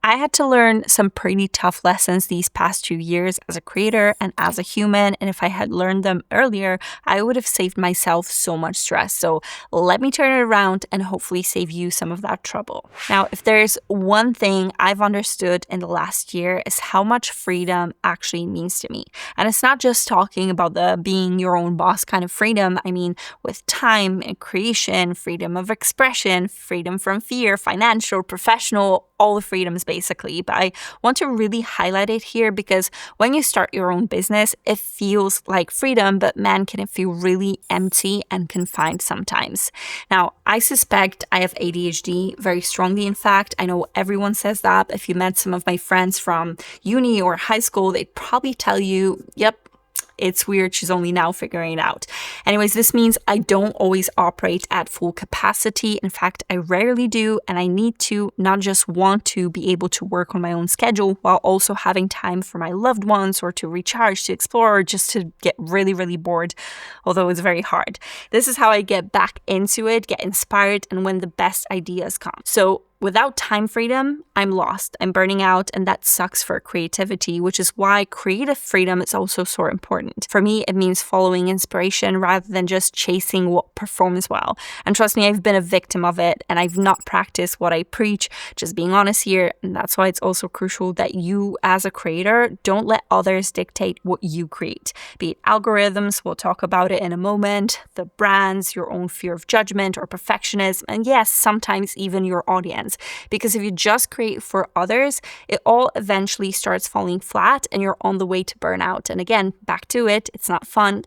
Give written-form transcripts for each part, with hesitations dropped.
I had to learn some pretty tough lessons these past 2 years as a creator and as a human. And if I had learned them earlier, I would have saved myself so much stress. So let me turn it around and hopefully save you some of that trouble. Now, if there's one thing I've understood in the last year is how much freedom actually means to me. And it's not just talking about the being your own boss kind of freedom. I mean, with time and creation, freedom of expression, freedom from fear, financial, professional, all the freedoms basically. But I want to really highlight it here because when you start your own business, it feels like freedom, but man, can it feel really empty and confined sometimes. Now, I suspect I have ADHD very strongly. In fact, I know everyone says that. If you met some of my friends from uni or high school, they'd probably tell you, yep, it's weird, she's only now figuring it out. Anyways, this means I don't always operate at full capacity. In fact, I rarely do, and I need to not just want to be able to work on my own schedule while also having time for my loved ones or to recharge, to explore, or just to get really, really bored, although it's very hard. This is how I get back into it, get inspired, and when the best ideas come. So without time freedom, I'm lost, I'm burning out, and that sucks for creativity, which is why creative freedom is also so important. For me, it means following inspiration rather than just chasing what performs well. And trust me, I've been a victim of it, and I've not practiced what I preach, just being honest here. And that's why it's also crucial that you, as a creator, don't let others dictate what you create. Be it algorithms, we'll talk about it in a moment, the brands, your own fear of judgment or perfectionism, and yes, sometimes even your audience. Because if you just create for others, it all eventually starts falling flat and you're on the way to burnout. And again, back to it, it's not fun,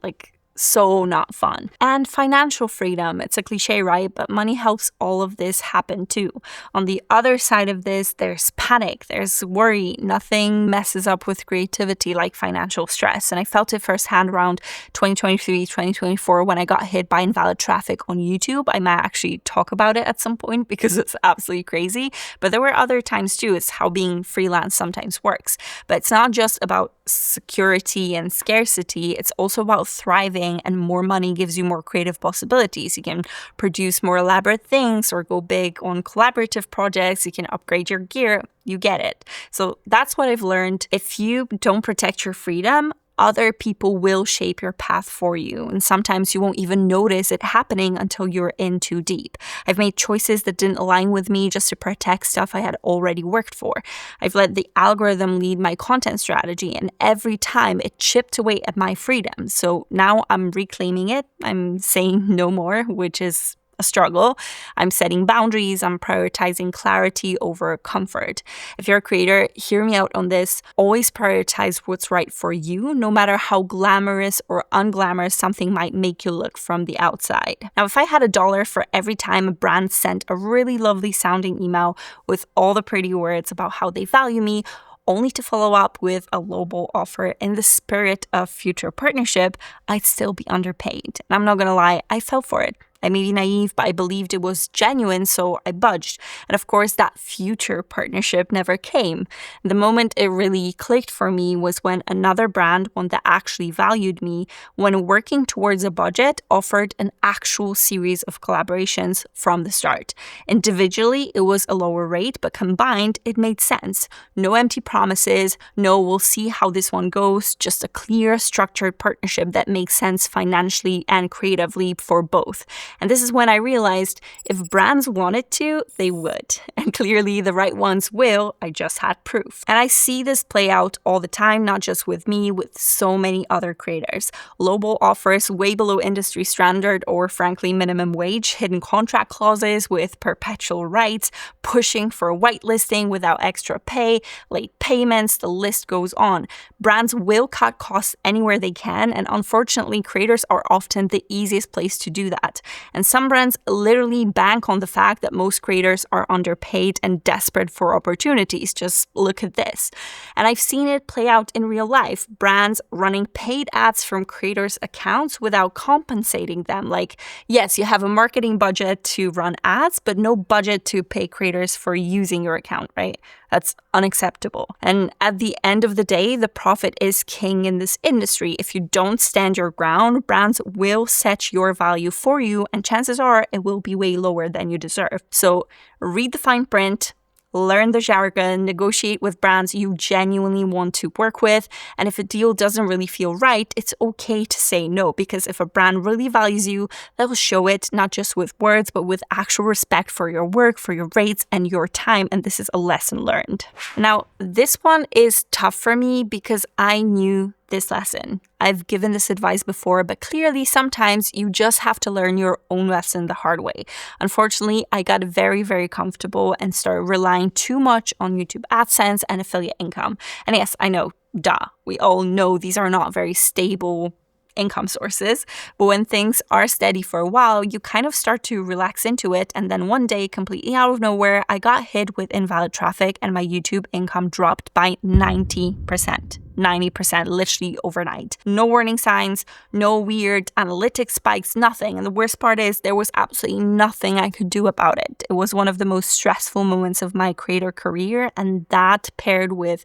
so not fun. And financial freedom, it's a cliche, right? But money helps all of this happen too. On the other side of this, there's panic, there's worry. Nothing messes up with creativity like financial stress. And I felt it firsthand around 2023, 2024 when I got hit by invalid traffic on YouTube. I might actually talk about it at some point because it's absolutely crazy. But there were other times too. It's how being freelance sometimes works. But it's not just about security and scarcity. It's also about thriving, and more money gives you more creative possibilities. You can produce more elaborate things or go big on collaborative projects. You can upgrade your gear. You get it. So that's what I've learned. If you don't protect your freedom, other people will shape your path for you. And sometimes you won't even notice it happening until you're in too deep. I've made choices that didn't align with me just to protect stuff I had already worked for. I've let the algorithm lead my content strategy, and every time it chipped away at my freedom. So now I'm reclaiming it. I'm saying no more, which is a struggle. I'm setting boundaries. I'm prioritizing clarity over comfort. If you're a creator, hear me out on this. Always prioritize what's right for you, no matter how glamorous or unglamorous something might make you look from the outside. Now, if I had $1 for every time a brand sent a really lovely sounding email with all the pretty words about how they value me, only to follow up with a lowball offer in the spirit of future partnership, I'd still be underpaid. And I'm not gonna lie, I fell for it. I may be naive, but I believed it was genuine, so I budged. And of course, that future partnership never came. The moment it really clicked for me was when another brand, one that actually valued me, when working towards a budget, offered an actual series of collaborations from the start. Individually, it was a lower rate, but combined, it made sense. No empty promises, no we'll see how this one goes, just a clear, structured partnership that makes sense financially and creatively for both. And this is when I realized if brands wanted to, they would. And clearly the right ones will. I just had proof. And I see this play out all the time, not just with me, with so many other creators. Lowball offers way below industry standard or frankly minimum wage, hidden contract clauses with perpetual rights, pushing for whitelisting without extra pay, late payments, the list goes on. Brands will cut costs anywhere they can, and unfortunately creators are often the easiest place to do that. And some brands literally bank on the fact that most creators are underpaid and desperate for opportunities. Just look at this. And I've seen it play out in real life. Brands running paid ads from creators' accounts without compensating them. Like, yes, you have a marketing budget to run ads, but no budget to pay creators for using your account, right? That's unacceptable. And at the end of the day, the profit is king in this industry. If you don't stand your ground, brands will set your value for you, and chances are it will be way lower than you deserve. So read the fine print, learn the jargon, negotiate with brands you genuinely want to work with. And if a deal doesn't really feel right, it's okay to say no, because if a brand really values you, they'll show it not just with words, but with actual respect for your work, for your rates, and your time. And this is a lesson learned. Now, this one is tough for me because I knew this lesson. I've given this advice before, but clearly sometimes you just have to learn your own lesson the hard way. Unfortunately, I got very, very comfortable and started relying too much on YouTube AdSense and affiliate income. And yes, I know, duh, we all know these are not very stable income sources, but when things are steady for a while, you kind of start to relax into it. And then one day, completely out of nowhere, I got hit with invalid traffic and my YouTube income dropped by 90%. 90% literally overnight. No warning signs, no weird analytics spikes, nothing. And the worst part is there was absolutely nothing I could do about it. It was one of the most stressful moments of my creator career, and that paired with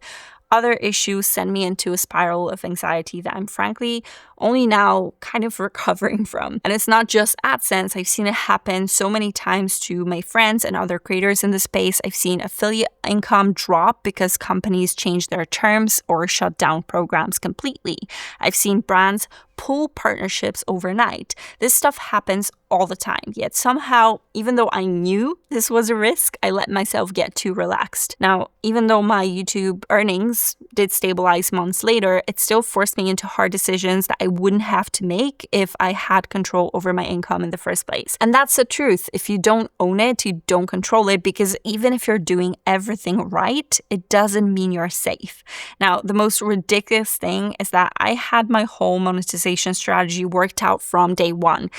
other issues sent me into a spiral of anxiety that I'm frankly only now kind of recovering from. And it's not just AdSense. I've seen it happen so many times to my friends and other creators in the space. I've seen affiliate income drop because companies change their terms or shut down programs completely. I've seen brands pull partnerships overnight. This stuff happens all the time. Yet somehow, even though I knew this was a risk, I let myself get too relaxed. Now, even though my YouTube earnings did stabilize months later, it still forced me into hard decisions that I wouldn't have to make if I had control over my income in the first place. And that's the truth. If you don't own it, you don't control it, because even if you're doing everything right, it doesn't mean you're safe. Now, the most ridiculous thing is that I had my whole monetization strategy worked out from day one.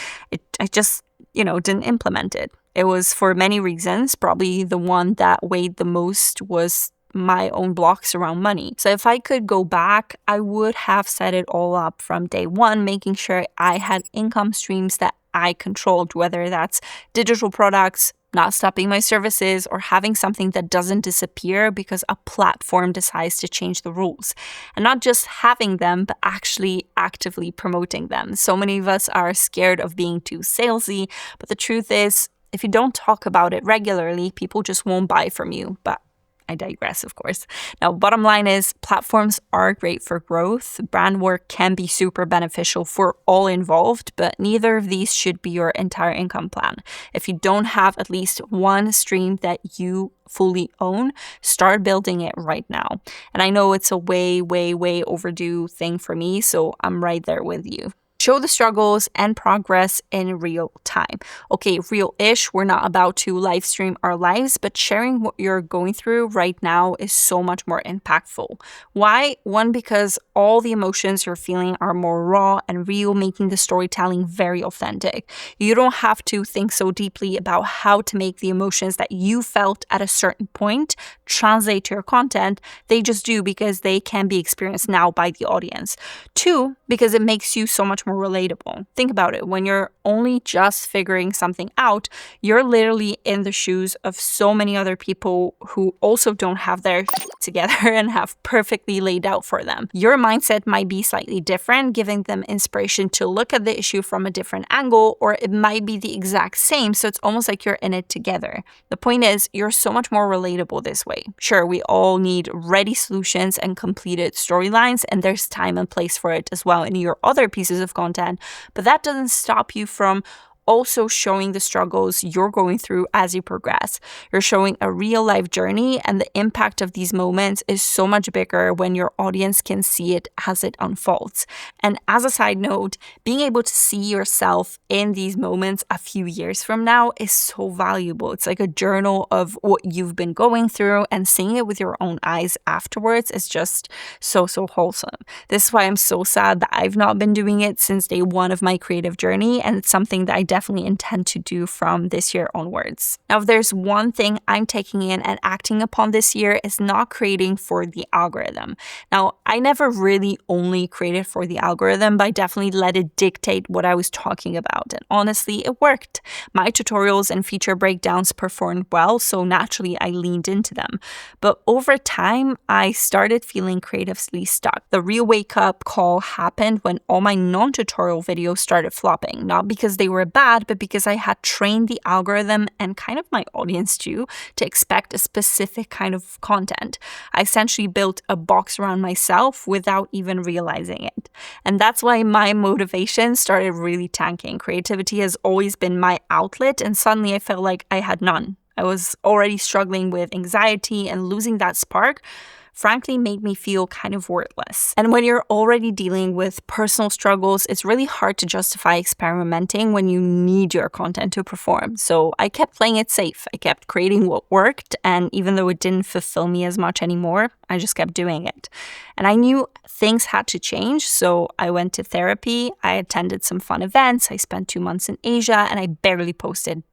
I just, didn't implement it. It was for many reasons. Probably the one that weighed the most was my own blocks around money. So if I could go back, I would have set it all up from day one, making sure I had income streams that I controlled, whether that's digital products, not stopping my services, or having something that doesn't disappear because a platform decides to change the rules. And not just having them, but actually actively promoting them. So many of us are scared of being too salesy, but the truth is, if you don't talk about it regularly, people just won't buy from you. But I digress, of course. Now, bottom line is platforms are great for growth. Brand work can be super beneficial for all involved, but neither of these should be your entire income plan. If you don't have at least one stream that you fully own, start building it right now. And I know it's a way, way, way overdue thing for me, so I'm right there with you. Show the struggles and progress in real time. Okay, real-ish, we're not about to live stream our lives, but sharing what you're going through right now is so much more impactful. Why? One, because all the emotions you're feeling are more raw and real, making the storytelling very authentic. You don't have to think so deeply about how to make the emotions that you felt at a certain point translate to your content. They just do because they can be experienced now by the audience. Two, because it makes you so much more relatable. Think about it. When you're only just figuring something out, you're literally in the shoes of so many other people who also don't have their together and have perfectly laid out for them. Your mindset might be slightly different, giving them inspiration to look at the issue from a different angle, or it might be the exact same, so it's almost like you're in it together. The point is, you're so much more relatable this way. Sure, we all need ready solutions and completed storylines, and there's time and place for it as well in your other pieces of content, but that doesn't stop you from also showing the struggles you're going through as you progress. You're showing a real life journey, and the impact of these moments is so much bigger when your audience can see it as it unfolds. And as a side note, being able to see yourself in these moments a few years from now is so valuable. It's like a journal of what you've been going through, and seeing it with your own eyes afterwards is just so wholesome. This is why I'm so sad that I've not been doing it since day one of my creative journey, and it's something that I definitely intend to do from this year onwards. Now, if there's one thing I'm taking in and acting upon this year, is not creating for the algorithm. Now, I never really only created for the algorithm, but I definitely let it dictate what I was talking about. And honestly, it worked. My tutorials and feature breakdowns performed well, so naturally I leaned into them. But over time, I started feeling creatively stuck. The real wake-up call happened when all my non-tutorial videos started flopping, not because they were bad, bad, but because I had trained the algorithm and kind of my audience too to expect a specific kind of content. I essentially built a box around myself without even realizing it. And that's why my motivation started really tanking. Creativity has always been my outlet, and suddenly I felt like I had none. I was already struggling with anxiety, and losing that spark frankly made me feel kind of worthless. And when you're already dealing with personal struggles, it's really hard to justify experimenting when you need your content to perform. So I kept playing it safe. I kept creating what worked, and even though it didn't fulfill me as much anymore, I just kept doing it. And I knew things had to change, so I went to therapy. I attended some fun events. I spent 2 months in Asia, and I barely posted.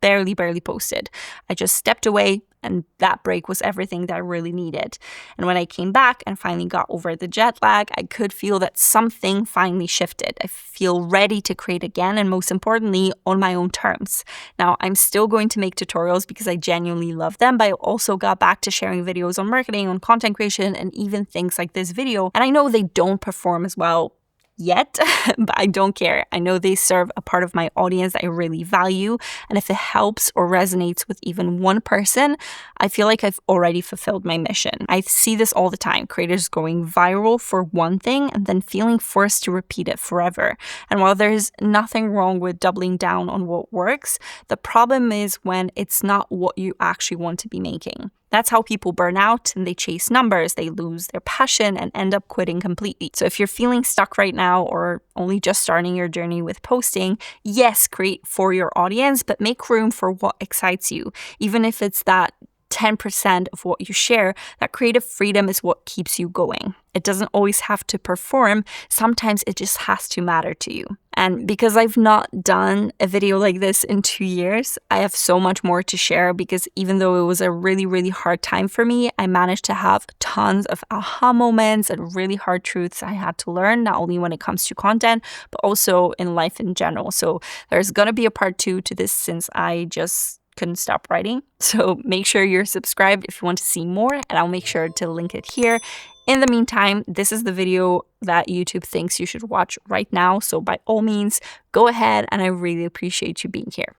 I just stepped away, and that break was everything that I really needed. And when I came back and finally got over the jet lag, I could feel that something finally shifted. I feel ready to create again, and most importantly, on my own terms. Now, I'm still going to make tutorials because I genuinely love them, but I also got back to sharing videos on marketing, on content creation, and even things like this video. And I know they don't perform as well yet, but I don't care. I know they serve a part of my audience that I really value. And if it helps or resonates with even one person, I feel like I've already fulfilled my mission. I see this all the time. Creators going viral for one thing and then feeling forced to repeat it forever. And while there's nothing wrong with doubling down on what works, the problem is when it's not what you actually want to be making. That's how people burn out, and they chase numbers, they lose their passion and end up quitting completely. So if you're feeling stuck right now or only just starting your journey with posting, yes, create for your audience, but make room for what excites you. Even if it's that 10% of what you share, that creative freedom is what keeps you going. It doesn't always have to perform. Sometimes it just has to matter to you. And because I've not done a video like this in 2 years, I have so much more to share, because even though it was a really, really hard time for me, I managed to have tons of aha moments and really hard truths I had to learn, not only when it comes to content, but also in life in general. So there's going to be a part 2 to this, since I just couldn't stop writing. So make sure you're subscribed if you want to see more, and I'll make sure to link it here. In the meantime, this is the video that YouTube thinks you should watch right now. So by all means, go ahead, and I really appreciate you being here.